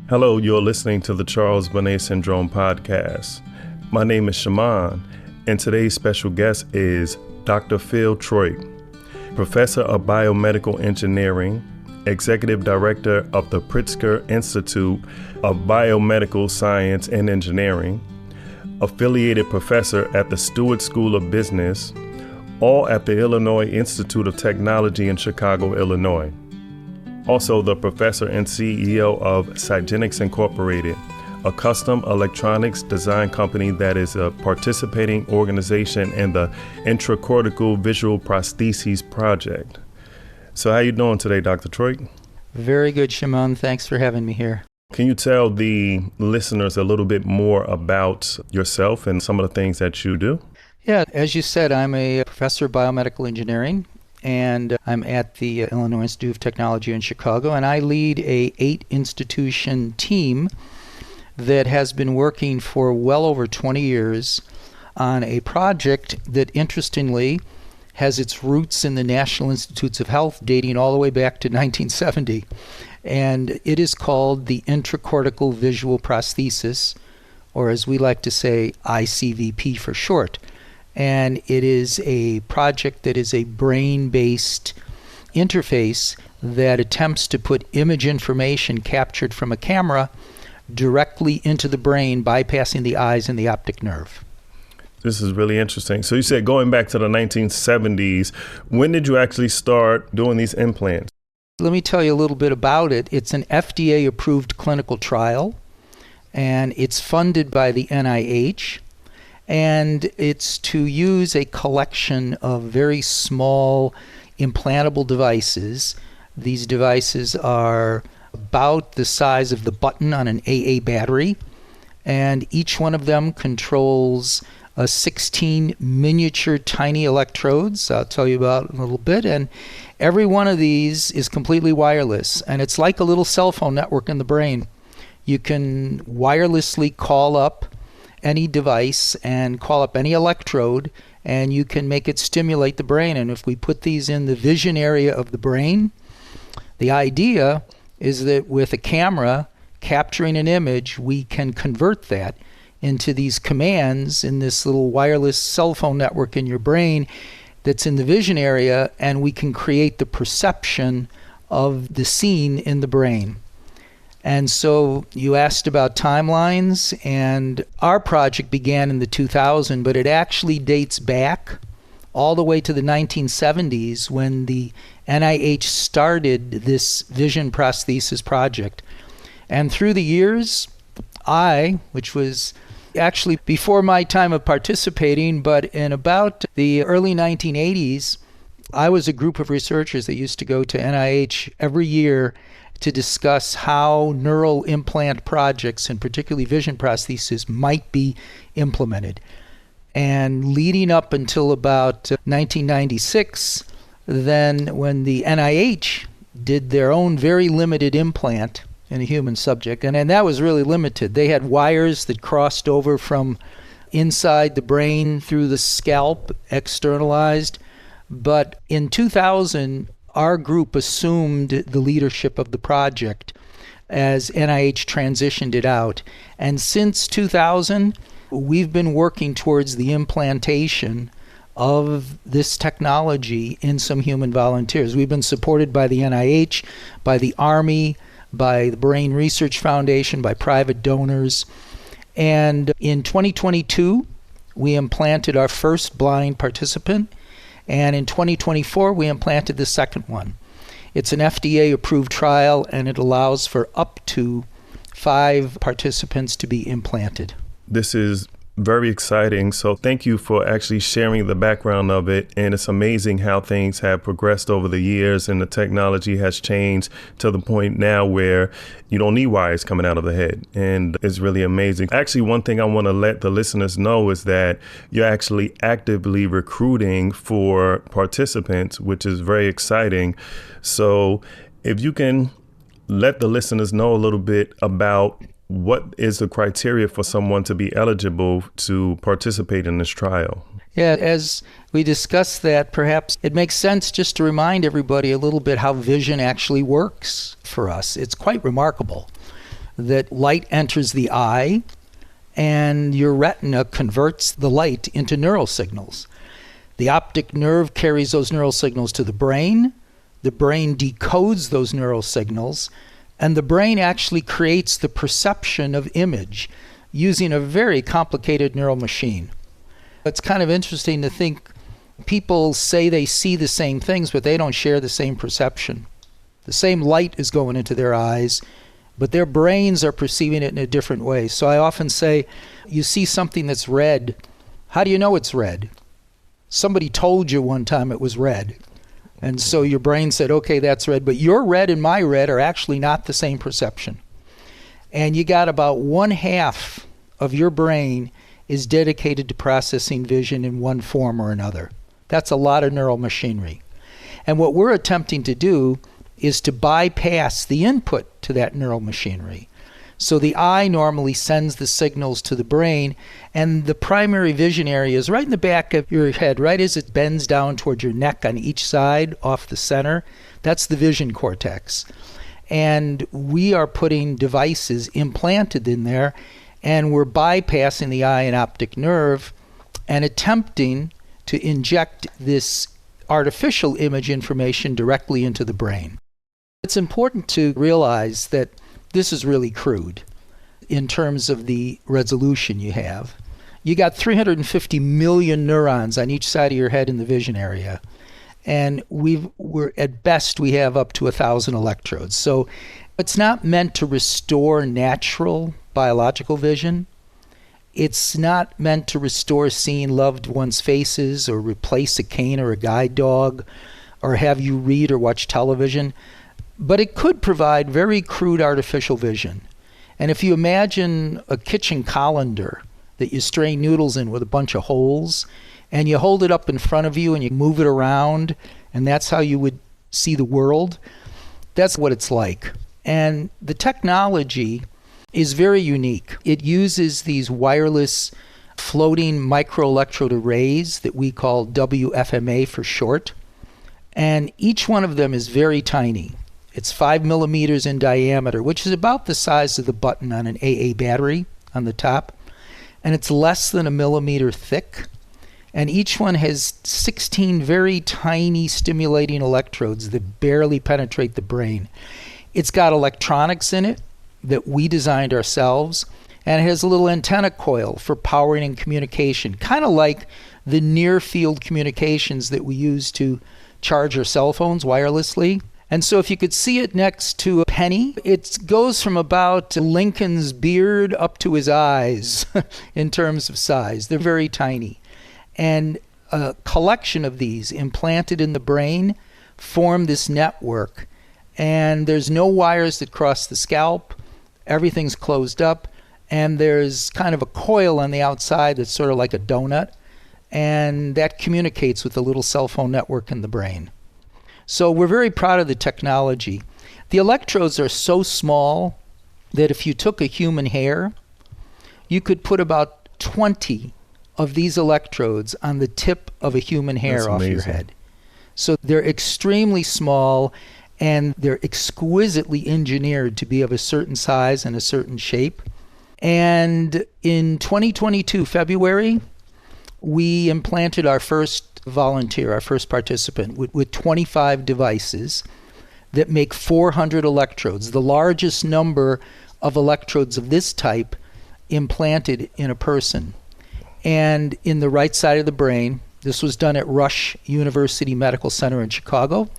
Hello, you're listening to the Charles Bonnet Syndrome podcast. My name is Shaimond, and today's special guest is Dr. Phil Troyk, Professor of Biomedical Engineering, Executive Director of the Pritzker Institute of Biomedical Science and Engineering, Affiliated Professor at the Stewart School of Business, all at the Illinois Institute of Technology in Chicago, Illinois. Also the professor and CEO of Cygenics Incorporated, a custom electronics design company that is a participating organization in the Intracortical Visual Prosthesis project. So how you doing today, Dr. Troyk? Very good, Shaimond. Thanks for having me here. Can you tell the listeners a little bit more about yourself and some of the things that you do? Yeah, as you said, I'm a professor of biomedical engineering, and I'm at the Illinois Institute of Technology in Chicago, and I lead a 8-institution team that has been working for well over 20 years on a project that, interestingly, has its roots in the National Institutes of Health dating all the way back to 1970. And it is called the Intracortical Visual Prosthesis, or as we like to say, ICVP for short. And it is a project that is a brain-based interface that attempts to put image information captured from a camera directly into the brain, bypassing the eyes and the optic nerve. This is really interesting. So you said going back to the 1970s, when did you actually start doing these implants? Let me tell you a little bit about it. It's an FDA-approved clinical trial, and it's funded by the NIH. And it's to use a collection of very small implantable devices. These devices are about the size of the button on an AA battery, and each one of them controls 16 miniature tiny electrodes. I'll tell you about in a little bit. And every one of these is completely wireless, and it's like a little cell phone network in the brain. You can wirelessly call up any device and call up any electrode, and you can make it stimulate the brain. And if we put these in the vision area of the brain, the idea is that with a camera capturing an image, we can convert that into these commands in this little wireless cell phone network in your brain that's in the vision area, and we can create the perception of the scene in the brain. And so you asked about timelines, and our project began in the 2000s, but it actually dates back all the way to the 1970s when the NIH started this vision prosthesis project. And through the years, which was actually before my time of participating, but in about the early 1980s, I was a group of researchers that used to go to NIH every year to discuss how neural implant projects, and particularly vision prosthesis, might be implemented. And leading up until about 1996, then when the NIH did their own very limited implant in a human subject, and that was really limited. They had wires that crossed over from inside the brain through the scalp, externalized. But in 2000, our group assumed the leadership of the project as NIH transitioned it out. And since 2000, we've been working towards the implantation of this technology in some human volunteers. We've been supported by the NIH, by the Army, by the Brain Research Foundation, by private donors. And in 2022, we implanted our first blind participant. And in 2024, we implanted the second one. It's an FDA-approved trial, and it allows for up to 5 participants to be implanted. This is very exciting. So thank you for actually sharing the background of it. And it's amazing how things have progressed over the years, and the technology has changed to the point now where you don't need wires coming out of the head. And it's really amazing. Actually, one thing I want to let the listeners know is that you're actually actively recruiting for participants, which is very exciting. So if you can let the listeners know a little bit about what is the criteria for someone to be eligible to participate in this trial? Yeah, as we discussed that, perhaps it makes sense just to remind everybody a little bit how vision actually works for us. It's quite remarkable. that light enters the eye, and your retina converts the light into neural signals. The optic nerve carries those neural signals to the brain decodes those neural signals, and the brain actually creates the perception of image using a very complicated neural machine. It's kind of interesting to think people say they see the same things, but they don't share the same perception. The same light is going into their eyes, but their brains are perceiving it in a different way. So I often say, you see something that's red, how do you know it's red? Somebody told you one time it was red. And so your brain said, okay, that's red, but your red and my red are actually not the same perception. And you got about 1/2 of your brain is dedicated to processing vision in one form or another. That's a lot of neural machinery. And what we're attempting to do is to bypass the input to that neural machinery. So the eye normally sends the signals to the brain, and the primary vision area is right in the back of your head, right as it bends down towards your neck on each side off the center. That's the vision cortex. And we are putting devices implanted in there, and we're bypassing the eye and optic nerve and attempting to inject this artificial image information directly into the brain. It's important to realize that this is really crude in terms of the resolution you have. You got 350 million neurons on each side of your head in the vision area. And at best, we have up to 1,000 electrodes. So it's not meant to restore natural biological vision. It's not meant to restore seeing loved ones' faces or replace a cane or a guide dog or have you read or watch television. But it could provide very crude artificial vision. And if you imagine a kitchen colander that you strain noodles in with a bunch of holes, and you hold it up in front of you and you move it around, and that's how you would see the world, that's what it's like. And the technology is very unique. It uses these wireless floating microelectrode arrays that we call WFMA for short. And each one of them is very tiny. It's 5 millimeters in diameter, which is about the size of the button on an AA battery on the top. And it's less than a millimeter thick. And each one has 16 very tiny stimulating electrodes that barely penetrate the brain. It's got electronics in it that we designed ourselves, and it has a little antenna coil for powering and communication, kind of like the near-field communications that we use to charge our cell phones wirelessly. And so if you could see it next to a penny, it goes from about Lincoln's beard up to his eyes in terms of size. They're very tiny. And a collection of these implanted in the brain form this network. And there's no wires that cross the scalp. Everything's closed up. And there's kind of a coil on the outside that's sort of like a donut. And that communicates with the little cell phone network in the brain. So we're very proud of the technology. The electrodes are so small that if you took a human hair, you could put about 20 of these electrodes on the tip of a human hair off your head. So they're extremely small, and they're exquisitely engineered to be of a certain size and a certain shape. And in 2022, February, we implanted our first volunteer, our first participant, with 25 devices that make 400 electrodes, the largest number of electrodes of this type implanted in a person. And in the right side of the brain, this was done at Rush University Medical Center in Chicago.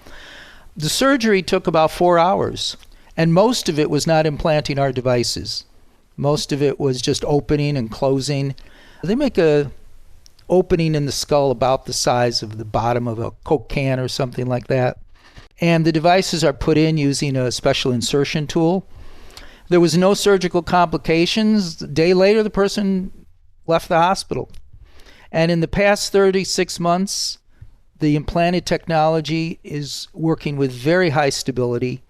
The surgery took about 4 hours, and most of it was not implanting our devices. Most of it was just opening and closing. They make a opening in the skull about the size of the bottom of a Coke can or something like that. And the devices are put in using a special insertion tool. There was no surgical complications. A day later, the person left the hospital. And in the past 36 months, the implanted technology is working with very high stability,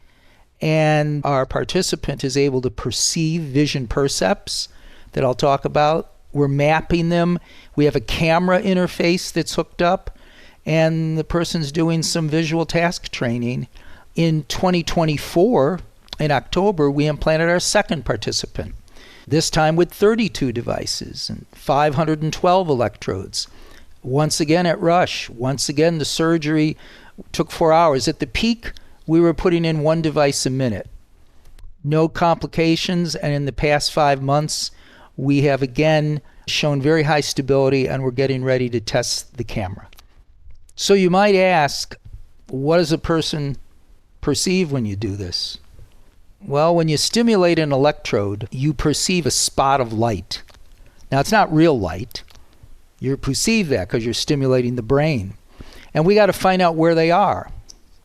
and our participant is able to perceive vision percepts that I'll talk about. We're mapping them. We have a camera interface that's hooked up, and the person's doing some visual task training. In 2024, in October, we implanted our second participant, this time with 32 devices and 512 electrodes. Once again at Rush. Once again, the surgery took 4 hours. At the peak, we were putting in 1 device a minute. No complications, and in the past 5 months, we have again shown very high stability, and we're getting ready to test the camera. So you might ask, what does a person perceive when you do this? Well, when you stimulate an electrode, you perceive a spot of light. Now, it's not real light. You perceive that because you're stimulating the brain. And we got to find out where they are,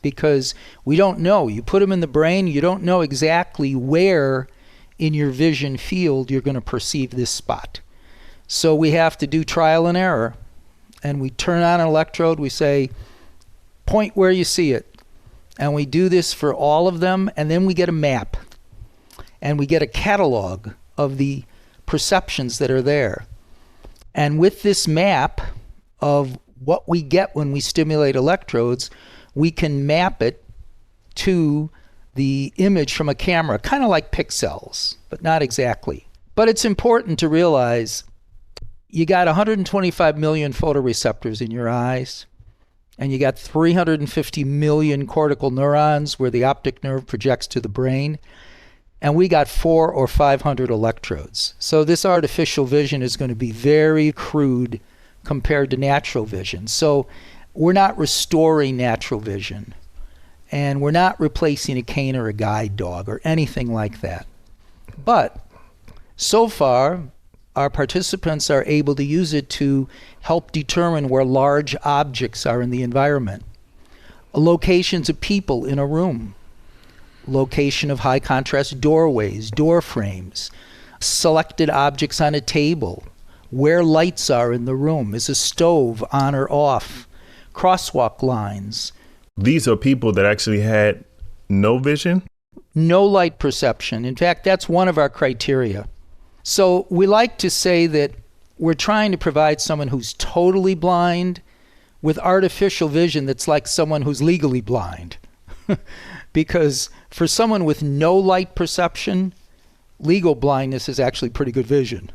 because we don't know. You put them in the brain, you don't know exactly where in your vision field you're going to perceive this spot. So we have to do trial and error. And we turn on an electrode, we say, point where you see it. And we do this for all of them, and then we get a map. And we get a catalog of the perceptions that are there. And with this map of what we get when we stimulate electrodes, we can map it to the image from a camera, kind of like pixels, but not exactly. But it's important to realize you got 125 million photoreceptors in your eyes, and you got 350 million cortical neurons where the optic nerve projects to the brain, and we got 400 or 500 electrodes. So this artificial vision is going to be very crude compared to natural vision. So we're not restoring natural vision, and we're not replacing a cane or a guide dog or anything like that. But so far, our participants are able to use it to help determine where large objects are in the environment, locations of people in a room, location of high contrast doorways, door frames, selected objects on a table, where lights are in the room, is a stove on or off, crosswalk lines. These are people that actually had no vision? No light perception. In fact, that's one of our criteria. So we like to say that we're trying to provide someone who's totally blind with artificial vision that's like someone who's legally blind. Because for someone with no light perception, legal blindness is actually pretty good vision.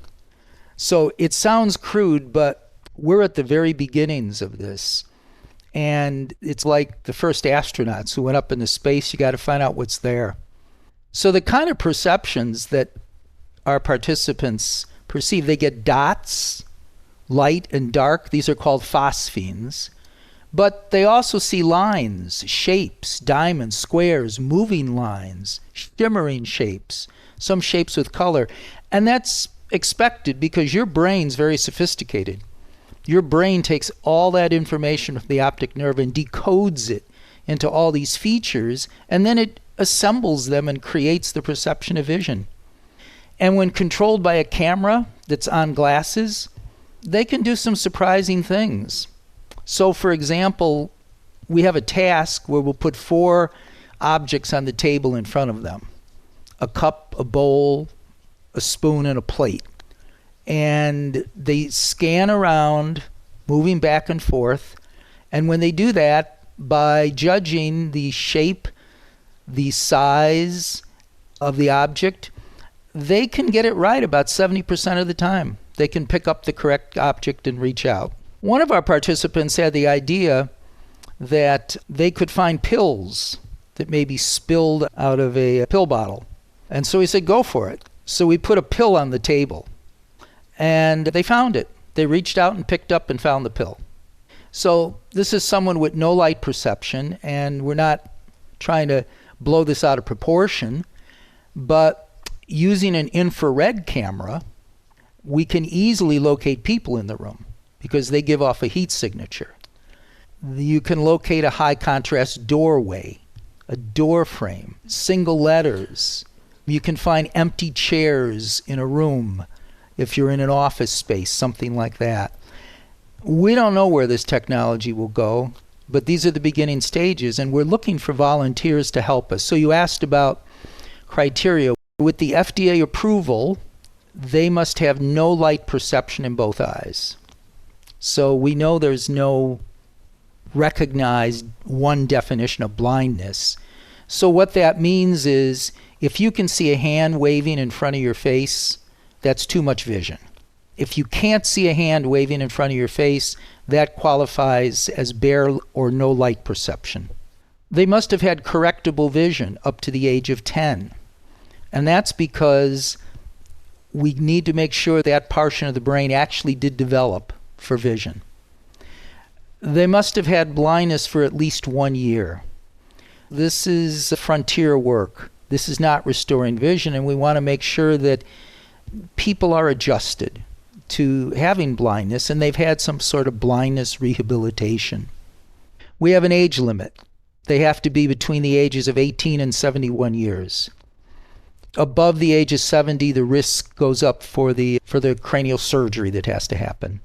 So it sounds crude, but we're at the very beginnings of this. And it's like the first astronauts who went up into space. You got to find out what's there. So the kind of perceptions that our participants perceive, they get dots, light and dark. These are called phosphenes. But they also see lines, shapes, diamonds, squares, moving lines, shimmering shapes, some shapes with color. And that's expected because your brain's very sophisticated. Your brain takes all that information from the optic nerve and decodes it into all these features, and then it assembles them and creates the perception of vision. And when controlled by a camera that's on glasses, they can do some surprising things. So, for example, we have a task where we'll put 4 objects on the table in front of them. A cup, a bowl, a spoon, and a plate. And they scan around, moving back and forth. And when they do that, by judging the shape, the size of the object, they can get it right about 70% of the time. They can pick up the correct object and reach out. One of our participants had the idea that they could find pills that may be spilled out of a pill bottle. And so he said, go for it. So we put a pill on the table, and they found it. They reached out and picked up and found the pill. So this is someone with no light perception, and we're not trying to blow this out of proportion, but using an infrared camera, we can easily locate people in the room because they give off a heat signature. You can locate a high contrast doorway, a door frame, single letters. You can find empty chairs in a room if you're in an office space, something like that. We don't know where this technology will go, but these are the beginning stages, and we're looking for volunteers to help us. So you asked about criteria. With the FDA approval, they must have no light perception in both eyes. So we know there's no recognized one definition of blindness. So what that means is if you can see a hand waving in front of your face, that's too much vision. If you can't see a hand waving in front of your face, that qualifies as bare or no light perception. They must have had correctable vision up to the age of 10. And that's because we need to make sure that portion of the brain actually did develop for vision. They must have had blindness for at least 1 year. This is frontier work. This is not restoring vision, and we want to make sure that people are adjusted to having blindness, and they've had some sort of blindness rehabilitation. We have an age limit. They have to be between the ages of 18 and 71 years. Above the age of 70, the risk goes up for the cranial surgery that has to happen.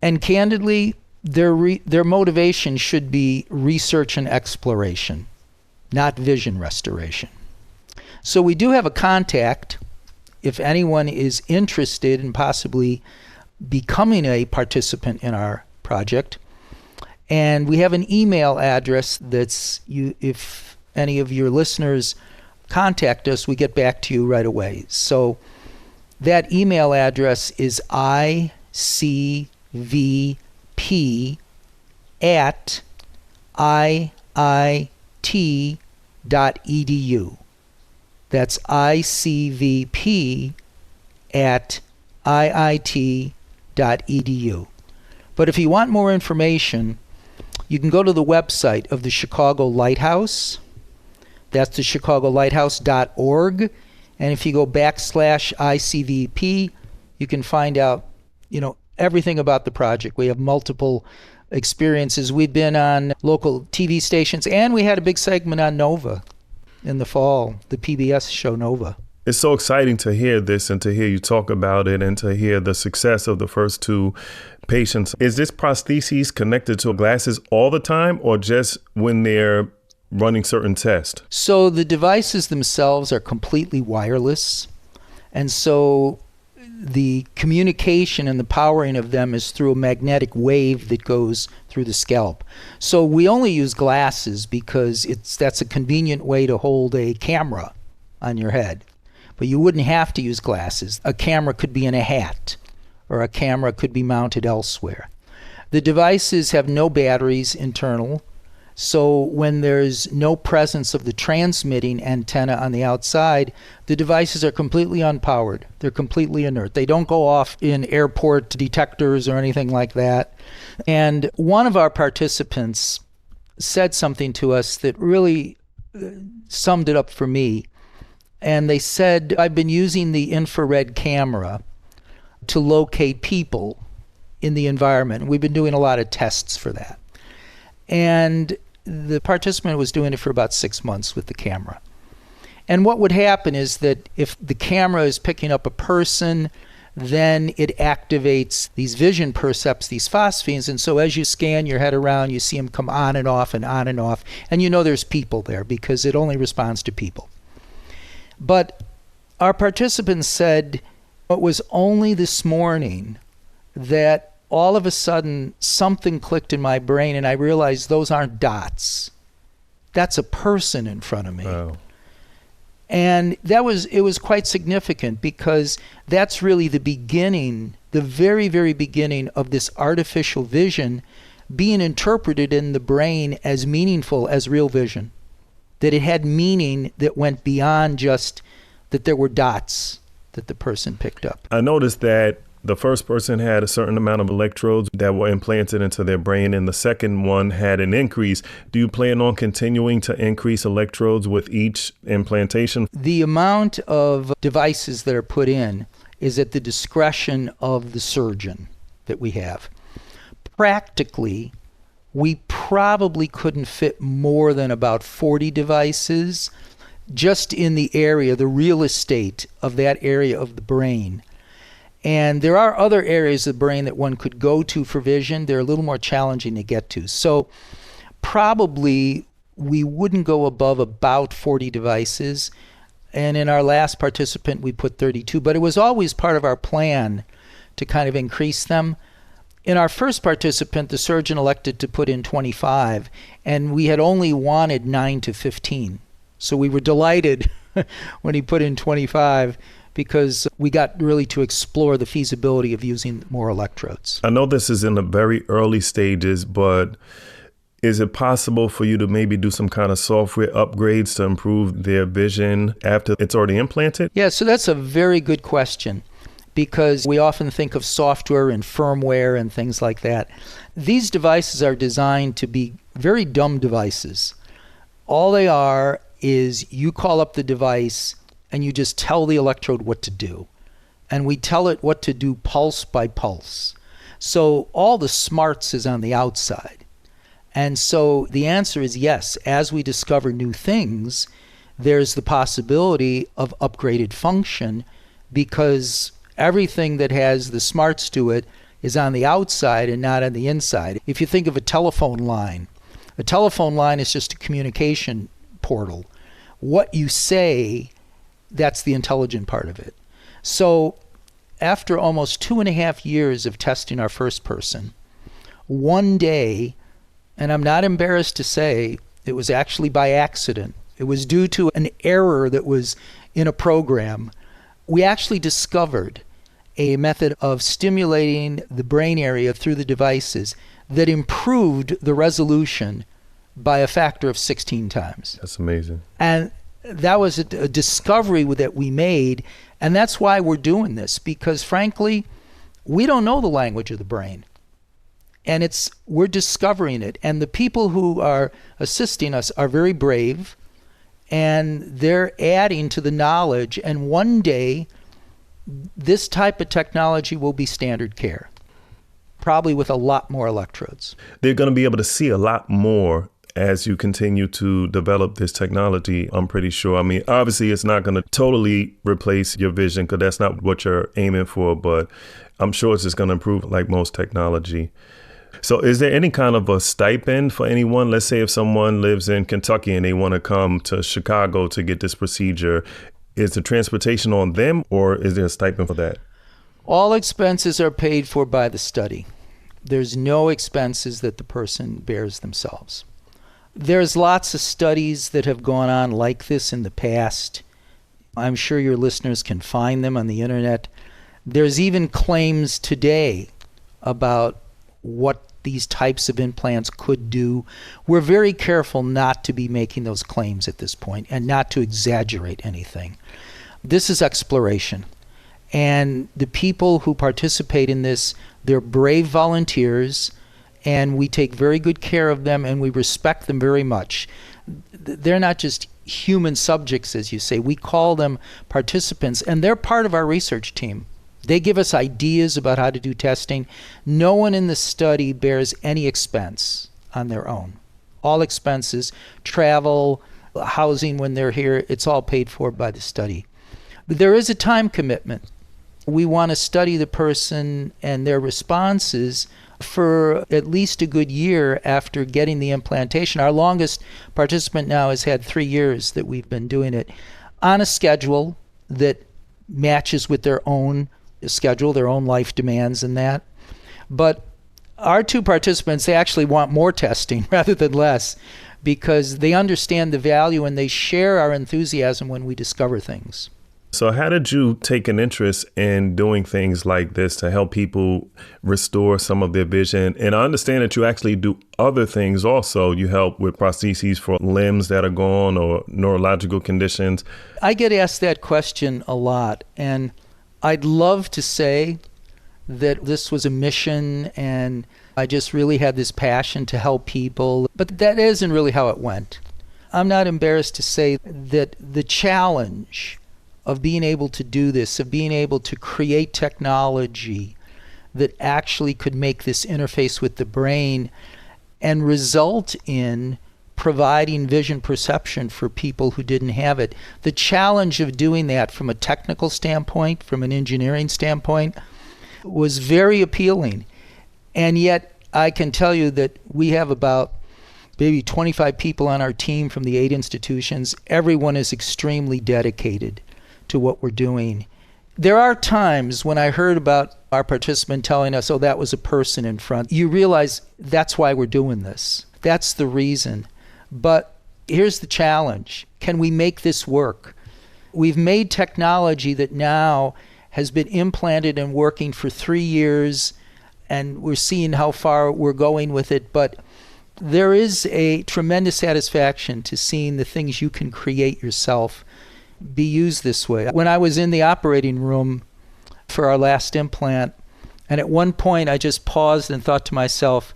And candidly, their motivation should be research and exploration, not vision restoration. So we do have a contact if anyone is interested in possibly becoming a participant in our project. And we have an email address if any of your listeners contact us, we get back to you right away. So that email address is icvp@iit.edu. That's icvp@iit.edu. But if you want more information, you can go to the website of the Chicago Lighthouse. That's the chicagolighthouse.org. And if you go /ICVP, you can find out, everything about the project. We have multiple experiences. We've been on local TV stations, and we had a big segment on Nova in the fall, the PBS show Nova. It's so exciting to hear this and to hear you talk about it and to hear the success of the first 2 patients. Is this prosthesis connected to glasses all the time or just when they're running certain tests? So the devices themselves are completely wireless. And so the communication and the powering of them is through a magnetic wave that goes through the scalp. So we only use glasses because that's a convenient way to hold a camera on your head. But you wouldn't have to use glasses. A camera could be in a hat, or a camera could be mounted elsewhere. The devices have no batteries internal, so when there's no presence of the transmitting antenna on the outside, the devices are completely unpowered. They're completely inert. They don't go off in airport detectors or anything like that. And one of our participants said something to us that really summed it up for me. And they said, I've been using the infrared camera to locate people in the environment. We've been doing a lot of tests for that. And the participant was doing it for about 6 months with the camera. And what would happen is that if the camera is picking up a person, then it activates these vision percepts, these phosphenes. And so as you scan your head around, you see them come on and off and on and off. And there's people there because it only responds to people. But our participants said it was only this morning that all of a sudden something clicked in my brain and I realized those aren't dots. That's a person in front of me. Wow. And it was quite significant because that's really the beginning, the very, very beginning of this artificial vision being interpreted in the brain as meaningful as real vision. That it had meaning that went beyond just that there were dots that the person picked up. I noticed that the first person had a certain amount of electrodes that were implanted into their brain, and the second one had an increase. Do you plan on continuing to increase electrodes with each implantation? The amount of devices that are put in is at the discretion of the surgeon that we have. Practically, we probably couldn't fit more than about 40 devices just in the area, the real estate of that area of the brain. And there are other areas of the brain that one could go to for vision. They're a little more challenging to get to. So probably we wouldn't go above about 40 devices. And in our last participant, we put 32. But it was always part of our plan to kind of increase them. In our first participant, the surgeon elected to put in 25, and we had only wanted 9 to 15. So we were delighted when he put in 25 because we got really to explore the feasibility of using more electrodes. I know this is in the very early stages, but is it possible for you to maybe do some kind of software upgrades to improve their vision after it's already implanted? Yeah, so that's a very good question, because we often think of software and firmware and things like that. These devices are designed to be very dumb devices. All they are is you call up the device and you just tell the electrode what to do. And we tell it what to do pulse by pulse. So all the smarts is on the outside. And so the answer is yes. As we discover new things, there's the possibility of upgraded function, because everything that has the smarts to it is on the outside and not on the inside. If you think of a telephone line is just a communication portal. What you say, that's the intelligent part of it. So after almost 2.5 years of testing our first person, one day, and I'm not embarrassed to say, it was actually by accident. It was due to an error that was in a program. We actually discovered a method of stimulating the brain area through the devices that improved the resolution by a factor of 16 times. That's amazing. And that was a discovery that we made, and that's why we're doing this, because frankly, we don't know the language of the brain. And we're discovering it. And the people who are assisting us are very brave, and they're adding to the knowledge. And one day, this type of technology will be standard care, probably with a lot more electrodes. They're going to be able to see a lot more as you continue to develop this technology, I'm pretty sure. I mean, obviously, it's not going to totally replace your vision, because that's not what you're aiming for, but I'm sure it's just going to improve like most technology. So is there any kind of a stipend for anyone? Let's say if someone lives in Kentucky and they want to come to Chicago to get this procedure, is the transportation on them, or is there a stipend for that? All expenses are paid for by the study. There's no expenses that the person bears themselves. There's lots of studies that have gone on like this in the past. I'm sure your listeners can find them on the internet. There's even claims today about what these types of implants could do. We're very careful not to be making those claims at this point and not to exaggerate anything. This is exploration. And the people who participate in this, they're brave volunteers, and we take very good care of them, and we respect them very much. They're not just human subjects, as you say. We call them participants, and they're part of our research team. They give us ideas about how to do testing. No one in the study bears any expense on their own. All expenses, travel, housing when they're here, it's all paid for by the study. But there is a time commitment. We want to study the person and their responses for at least a good year after getting the implantation. Our longest participant now has had 3 years that we've been doing it on a schedule that matches with their own schedule, their own life demands and that. But our 2 participants, they actually want more testing rather than less, because they understand the value and they share our enthusiasm when we discover things. So how did you take an interest in doing things like this to help people restore some of their vision? And I understand that you actually do other things also. You help with prostheses for limbs that are gone or neurological conditions. I get asked that question a lot, and I'd love to say that this was a mission and I just really had this passion to help people, but that isn't really how it went. I'm not embarrassed to say that the challenge of being able to do this, of being able to create technology that actually could make this interface with the brain and result in providing vision perception for people who didn't have it. The challenge of doing that from a technical standpoint, from an engineering standpoint, was very appealing. And yet I can tell you that we have about maybe 25 people on our team from the 8 institutions. Everyone is extremely dedicated to what we're doing. There are times when I heard about our participant telling us, oh, that was a person in front. You realize that's why we're doing this. That's the reason. But here's the challenge. Can we make this work? We've made technology that now has been implanted and working for 3 years, and we're seeing how far we're going with it. But there is a tremendous satisfaction to seeing the things you can create yourself be used this way. When I was in the operating room for our last implant, and at one point I just paused and thought to myself,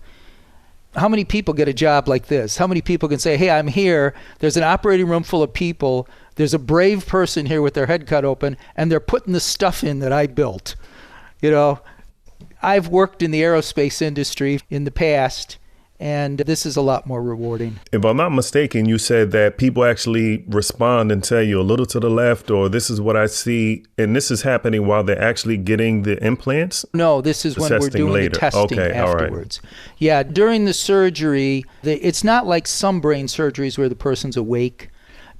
how many people get a job like this? How many people can say, hey, I'm here, there's an operating room full of people, there's a brave person here with their head cut open, and they're putting the stuff in that I built. You know, I've worked in the aerospace industry in the past, and this is a lot more rewarding. If I'm not mistaken, you said that people actually respond and tell you a little to the left, or this is what I see, and this is happening while they're actually getting the implants? No, this is when we're doing the testing afterwards. All right. Yeah, during the surgery, it's not like some brain surgeries where the person's awake.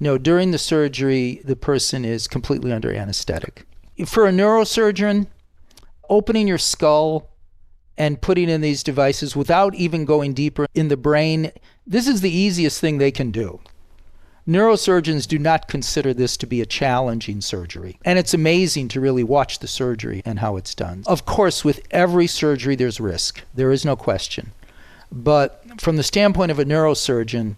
No, during the surgery, the person is completely under anesthetic. For a neurosurgeon, opening your skull and putting in these devices without even going deeper in the brain, this is the easiest thing they can do. Neurosurgeons do not consider this to be a challenging surgery. And it's amazing to really watch the surgery and how it's done. Of course, with every surgery, there's risk. There is no question. But from the standpoint of a neurosurgeon,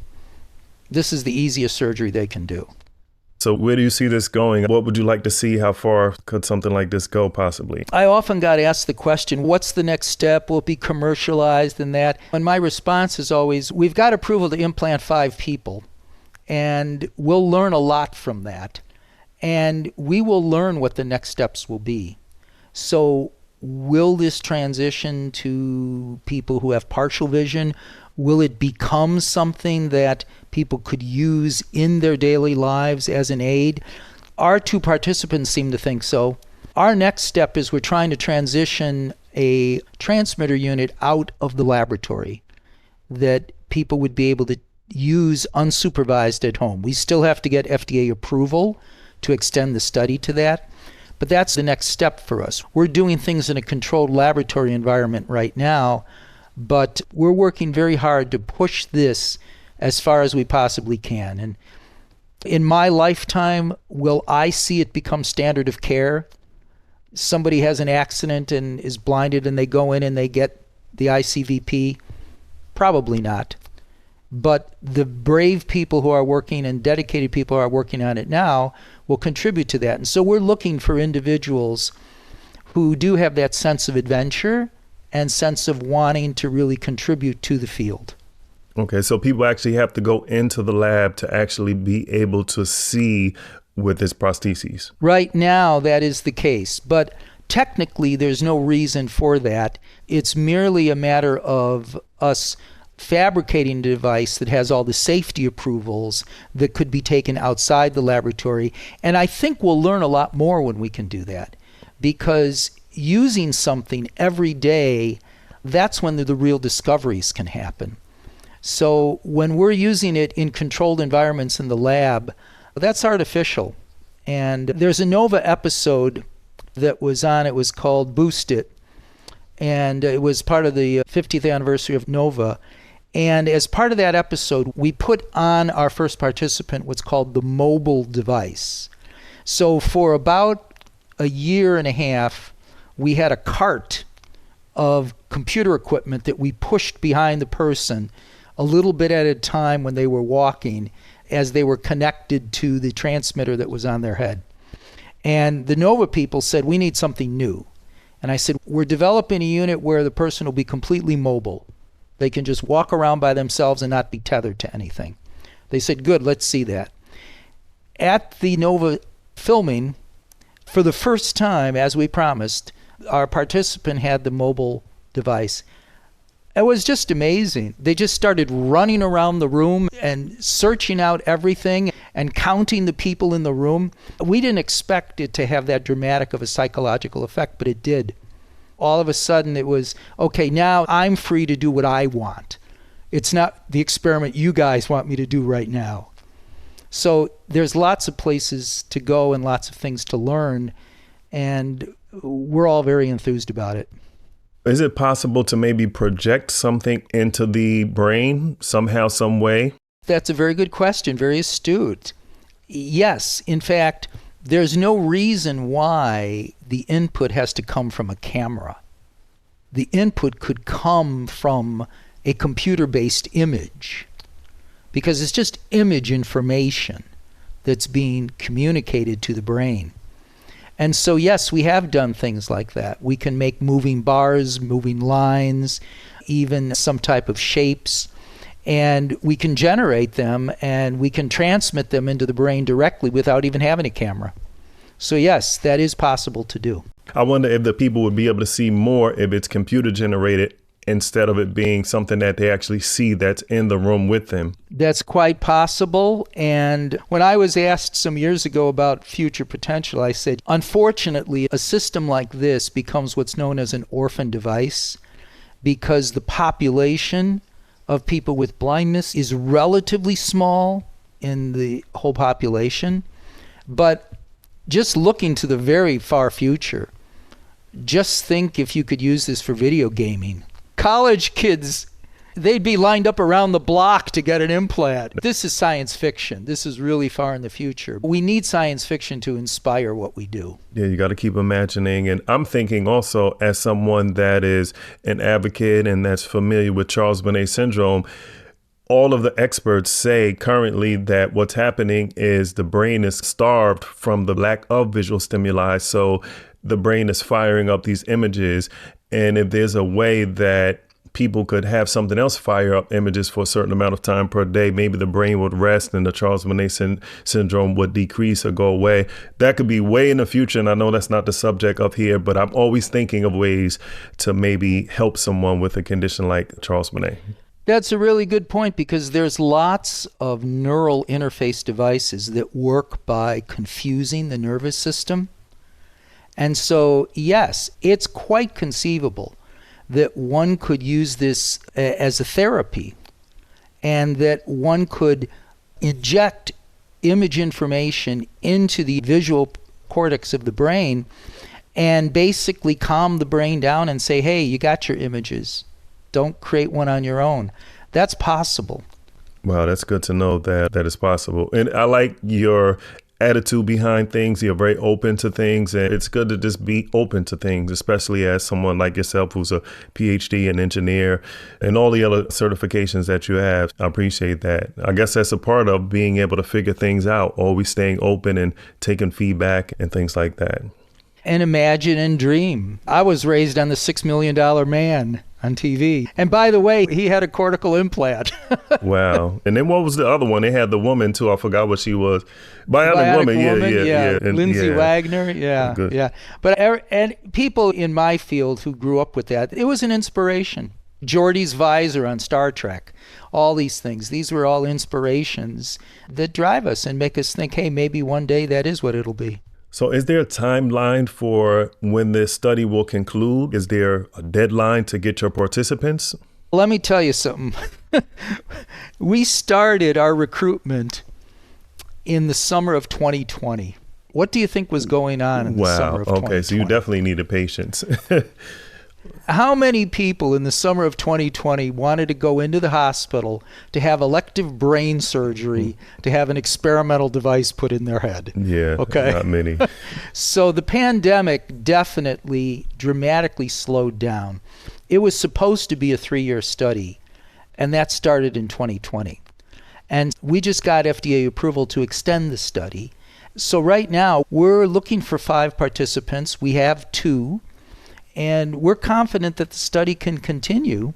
this is the easiest surgery they can do. So where do you see this going? What would you like to see? How far could something like this go possibly? I often got asked the question, what's the next step? Will it be commercialized and that? And my response is always, we've got approval to implant 5 people, and we'll learn a lot from that. And we will learn what the next steps will be. So will this transition to people who have partial vision? Will it become something that people could use in their daily lives as an aid? Our 2 participants seem to think so. Our next step is we're trying to transition a transmitter unit out of the laboratory that people would be able to use unsupervised at home. We still have to get FDA approval to extend the study to that, but that's the next step for us. We're doing things in a controlled laboratory environment right now, but we're working very hard to push this as far as we possibly can. And in my lifetime, will I see it become standard of care? Somebody has an accident and is blinded and they go in and they get the ICVP? Probably not. But the brave people who are working and dedicated people who are working on it now will contribute to that. And so we're looking for individuals who do have that sense of adventure and sense of wanting to really contribute to the field. Okay, so people actually have to go into the lab to actually be able to see with this prosthesis. Right now, that is the case, but technically there's no reason for that. It's merely a matter of us fabricating a device that has all the safety approvals that could be taken outside the laboratory. And I think we'll learn a lot more when we can do that, because using something every day, that's when the real discoveries can happen. So when we're using it in controlled environments in the lab, that's artificial. And there's a Nova episode that was on, it was called Boost It, and it was part of the 50th anniversary of Nova. And as part of that episode, we put on our first participant what's called the mobile device. So for about a year and a half, we had a cart of computer equipment that we pushed behind the person a little bit at a time when they were walking, as they were connected to the transmitter that was on their head. And the Nova people said, we need something new. And I said, we're developing a unit where the person will be completely mobile. They can just walk around by themselves and not be tethered to anything. They said, good, let's see that. At the Nova filming, for the first time, as we promised, our participant had the mobile device. It was just amazing. They just started running around the room and searching out everything and counting the people in the room. We didn't expect it to have that dramatic of a psychological effect, but it did. All of a sudden it was, okay, now I'm free to do what I want. It's not the experiment you guys want me to do right now. So there's lots of places to go and lots of things to learn. And we're all very enthused about it. Is it possible to maybe project something into the brain somehow, some way? That's a very good question, very astute. Yes, in fact, there's no reason why the input has to come from a camera. The input could come from a computer-based image, because it's just image information that's being communicated to the brain. And so, yes, we have done things like that. We can make moving bars, moving lines, even some type of shapes, and we can generate them and we can transmit them into the brain directly without even having a camera. So yes, that is possible to do. I wonder if the people would be able to see more if it's computer generated instead of it being something that they actually see that's in the room with them. That's quite possible. And when I was asked some years ago about future potential, I said, unfortunately, a system like this becomes what's known as an orphan device, because the population of people with blindness is relatively small in the whole population. But just looking to the very far future, just think if you could use this for video gaming. College kids, they'd be lined up around the block to get an implant. This is science fiction. This is really far in the future. We need science fiction to inspire what we do. Yeah, you got to keep imagining. And I'm thinking also, as someone that is an advocate and that's familiar with Charles Bonnet Syndrome, all of the experts say currently that what's happening is the brain is starved from the lack of visual stimuli. So the brain is firing up these images. And if there's a way that people could have something else fire up images for a certain amount of time per day, maybe the brain would rest and the Charles Bonnet syndrome would decrease or go away. That could be way in the future. And I know that's not the subject of here, but I'm always thinking of ways to maybe help someone with a condition like Charles Bonnet. That's a really good point, because there's lots of neural interface devices that work by confusing the nervous system. And so, yes, it's quite conceivable that one could use this as a therapy, and that one could inject image information into the visual cortex of the brain and basically calm the brain down and say, hey, you got your images. Don't create one on your own. That's possible. Wow, that's good to know that is possible. And I like your attitude behind things. You're very open to things, and it's good to just be open to things, especially as someone like yourself who's a PhD and engineer and all the other certifications that you have. I appreciate that. I guess that's a part of being able to figure things out, always staying open and taking feedback and things like that. And imagine and dream. I was raised on the $6 Million Man on TV. And by the way, he had a cortical implant. Wow. And then what was the other one? They had the woman too. I forgot what she was. Bionic woman. Yeah. And Lindsay Wagner. Yeah. Good. Yeah. But and people in my field who grew up with that, it was an inspiration. Geordi's visor on Star Trek. All these things. These were all inspirations that drive us and make us think, hey, maybe one day that is what it'll be. So is there a timeline for when this study will conclude? Is there a deadline to get your participants? Let me tell you something. We started our recruitment in the summer of 2020. What do you think was going on in the summer of 2020? Okay, so you definitely needed patience. How many people in the summer of 2020 wanted to go into the hospital to have elective brain surgery, to have an experimental device put in their head? Yeah, okay. Not many. So the pandemic definitely dramatically slowed down. It was supposed to be a 3-year study, and that started in 2020. And we just got FDA approval to extend the study. So right now, we're looking for 5 participants. We have 2. And we're confident that the study can continue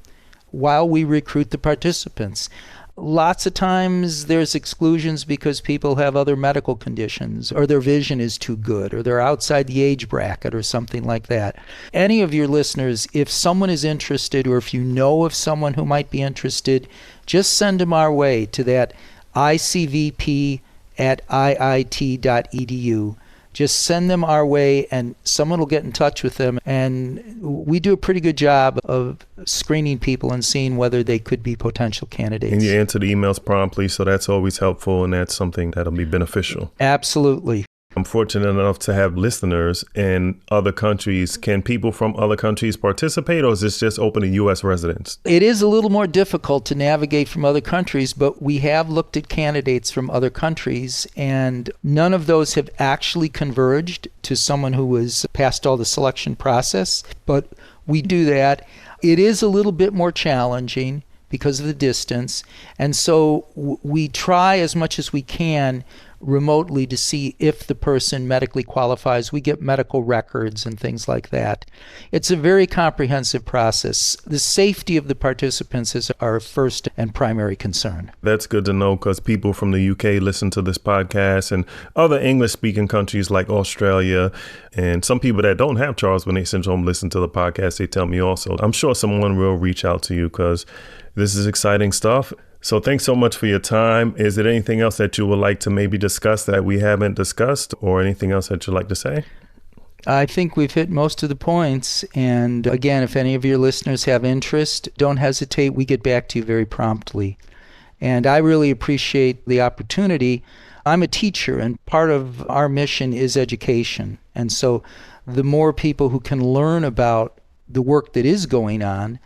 while we recruit the participants. Lots of times there's exclusions because people have other medical conditions, or their vision is too good, or they're outside the age bracket or something like that. Any of your listeners, if someone is interested, or if you know of someone who might be interested, just send them our way to that ICVP@iit.edu. Just send them our way and someone will get in touch with them. And we do a pretty good job of screening people and seeing whether they could be potential candidates. And you answer the emails promptly, so that's always helpful, and that's something that'll be beneficial. Absolutely. I'm fortunate enough to have listeners in other countries. Can people from other countries participate, or is this just open to U.S. residents? It is a little more difficult to navigate from other countries, but we have looked at candidates from other countries, and none of those have actually converged to someone who was past all the selection process. But we do that. It is a little bit more challenging because of the distance, and so we try as much as we can remotely to see if the person medically qualifies. We get medical records and things like that. It's a very comprehensive process. The safety of the participants is our first and primary concern. That's good to know, because people from the UK listen to this podcast, and other English-speaking countries like Australia, and some people that don't have Charles Bonnet Syndrome listen to the podcast. They tell me also. I'm sure someone will reach out to you, because this is exciting stuff. So thanks so much for your time. Is there anything else that you would like to maybe discuss that we haven't discussed, or anything else that you'd like to say? I think we've hit most of the points. And again, if any of your listeners have interest, don't hesitate. We get back to you very promptly. And I really appreciate the opportunity. I'm a teacher, and part of our mission is education. And so the more people who can learn about the work that is going on,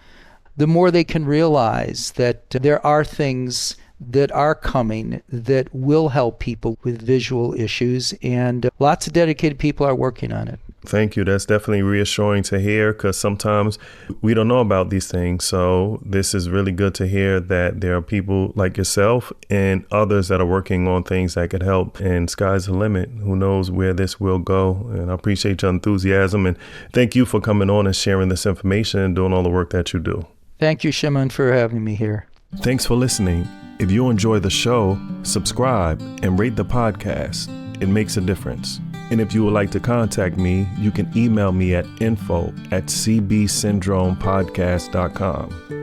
the more they can realize that there are things that are coming that will help people with visual issues, and lots of dedicated people are working on it. Thank you. That's definitely reassuring to hear, because sometimes we don't know about these things. So this is really good to hear that there are people like yourself and others that are working on things that could help, and sky's the limit. Who knows where this will go? And I appreciate your enthusiasm, and thank you for coming on and sharing this information and doing all the work that you do. Thank you, Shaimond, for having me here. Thanks for listening. If you enjoy the show, subscribe and rate the podcast. It makes a difference. And if you would like to contact me, you can email me at info@cbsyndromepodcast.com.